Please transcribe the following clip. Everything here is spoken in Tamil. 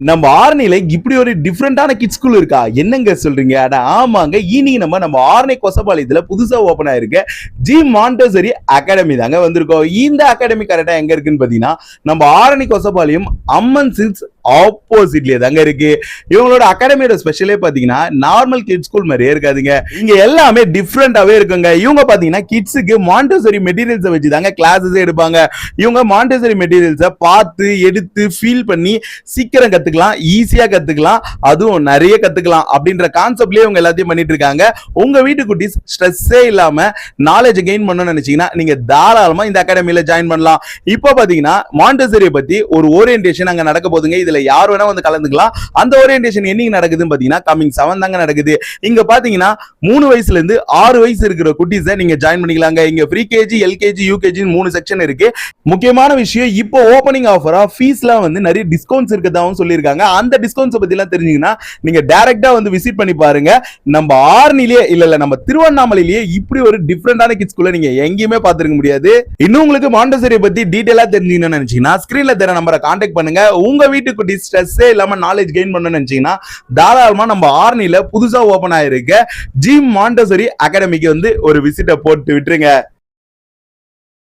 நம்ம ஆர்னில இப்படி ஒரு டிஃப்ரெண்டான கிட்ஸ் ஸ்கூல் இருக்கா? என்னங்க சொல்றீங்க? அட ஆமாங்க. ஈனிங் நம்ம ஆர்னி கொசப்பாளையத்துல புதுசா ஓபன் ஆயிருக்க ஜி மாண்டசரி அகாடமி தாங்க வந்திருக்கோம். இந்த அகாடமி கரெக்டா எங்க இருக்குன்னு பாத்தீங்கன்னா நம்ம ஆரணி கொசப்பாளையம் அம்மன் சில்க்ஸ் ஆப்போசிட்லயே தாங்க இருக்கு. இவங்களோட அகாடமியோட ஸ்பெஷலே பாத்தீங்கன்னா நார்மல் கிட்ஸ் ஸ்கூல் மாதிரியே இருக்காதுங்க. இங்க எல்லாமே டிஃப்ரெண்டாவே இருக்குங்க. இவங்க பாத்தீங்கன்னா கிட்ஸுக்கு மாண்டசரி மெட்டீரியல்ஸ் வச்சு தாங்க கிளாஸஸ் எடுப்பாங்க. இவங்க மாண்டசரி மெட்டீரியல்ஸை பார்த்து எடுத்து ஃபீல் பண்ணி சீக்கிரம் கத்துக்கலாம், ஈஸியா கத்துக்கலாம், அதுவும் நிறைய கத்துக்கலாம் அப்படின்ற கான்செப்ட்லயே இவங்க எல்லாத்தையும் பண்ணிட்டு இருக்காங்க. உங்க வீட்டு குட்டீஸ் ஸ்ட்ரெஸ்ஸே இல்லாம நாலேஜ் கெயின் பண்ணணும்னு நினைச்சீங்கன்னா நீங்க தாராளமா இந்த அகாடமியில ஜாயின் பண்ணலாம். இப்போ பாத்தீங்கன்னா மாண்டசரி பத்தி ஒரு ஓரியன்டேஷன் அங்க நடக்க போதுங்க. இதுல யார் வேணா வந்து கலந்துக்கலாம். அந்த ஓரியன்டேஷன் என்னைக்கு நடக்குதுன்னு பாத்தீங்கன்னா கமிங் 7 தாங்க நடக்குது. இங்க பாத்தீங்கன்னா 3 வயசுல இருந்து 6 வயசு இருக்கிற குட்டீஸை நீங்க ஜாயின் பண்ணிக்கலாங்க. இங்க pre KG, LKG, UKG 3 section இருக்கு. முக்கியமான விஷயம், இப்போ ஓபனிங் ஆஃபரா ஃபீஸ்லாம் வந்து நிறைய டிஸ்கவுண்ட்ஸ் இருக்கதாவும் சொல்லியிருக்காங்க. அந்த டிஸ்கவுண்ட்ஸ் பத்தி எல்லாம் தெரிஞ்சீங்கன்னா நீங்க டைரக்டா வந்து விசிட் பண்ணி பாருங்க. நம்ம ஆர்னிலே இல்ல நம்ம திருவண்ணாமலையிலேயே இப்படி ஒரு டிஃபரெண்டான கிட்ஸ் ஸ்கூல்ல நீங்க எங்கேயுமே பார்த்திருக்க முடியாது. இன்னும் உங்களுக்கு மாண்டசரி பத்தி டீடைலா தெரிஞ்சுக்கணும்னு நினைச்சீங்கன்னா ஸ்கிரீன்ல தெரிய நம்பரை கான்டாக்ட் பண்ணுங்க. உங்க வீட்டு குட்டி ஸ்ட்ரெஸ்ஸே இல்லாம நாலேஜ் கெயின் பண்ணணும்னு நினைச்சீங்கன்னா தாராளமா நம்ம ஆர்னில புதுசா ஓபன் ஆயிருக்க ஜி மாண்டசரி அகாடமிக்கு வந்து ஒரு விசிட்ட போட்டு விட்டுருங்க.